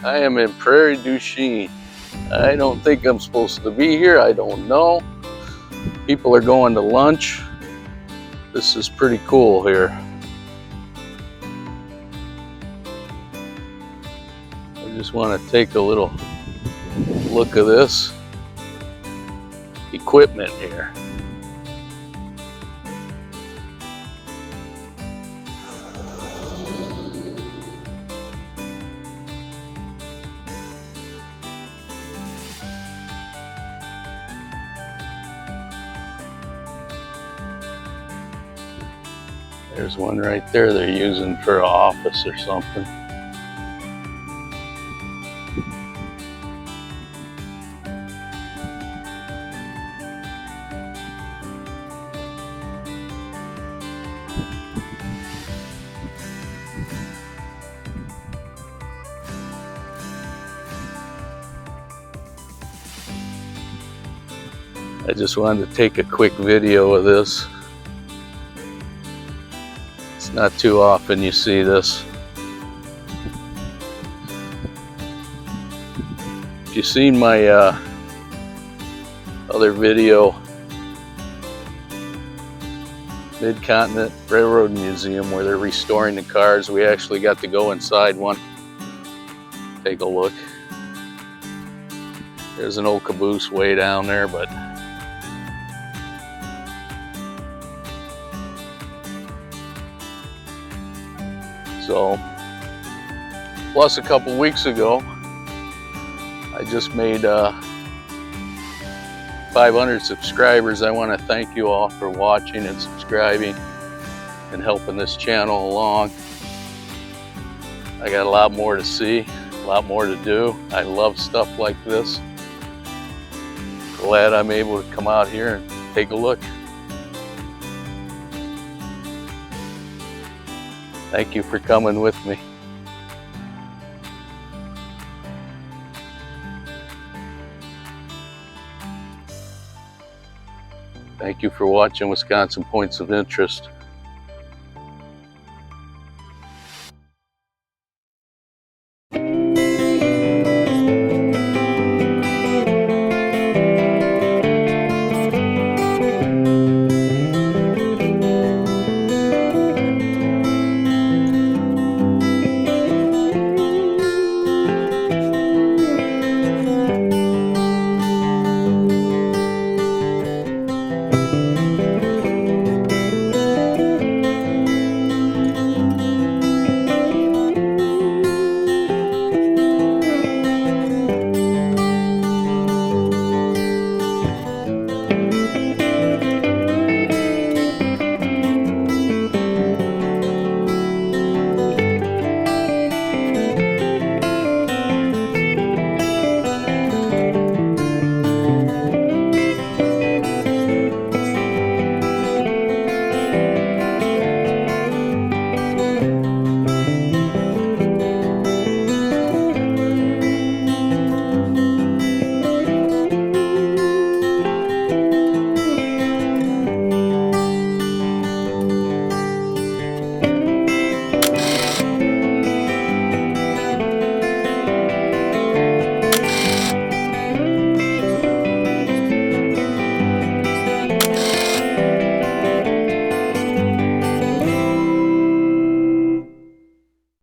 I am in Prairie du Chien. I don't think I'm supposed to be here. I don't know. People are going to lunch. This is pretty cool here. I just want to take a little look at this equipment here. There's one right there they're using for an office or something. I just wanted to take a quick video of this. It's not too often you see this. If you've seen my other video, Mid-Continent Railroad Museum, where they're restoring the cars, we actually got to go inside one. Take a look. There's an old caboose way down there, but so, plus a couple weeks ago, I just made 500 subscribers. I want to thank you all for watching and subscribing and helping this channel along. I got a lot more to see, a lot more to do. I love stuff like this. Glad I'm able to come out here and take a look. Thank you for coming with me. Thank you for watching Wisconsin Points of Interest.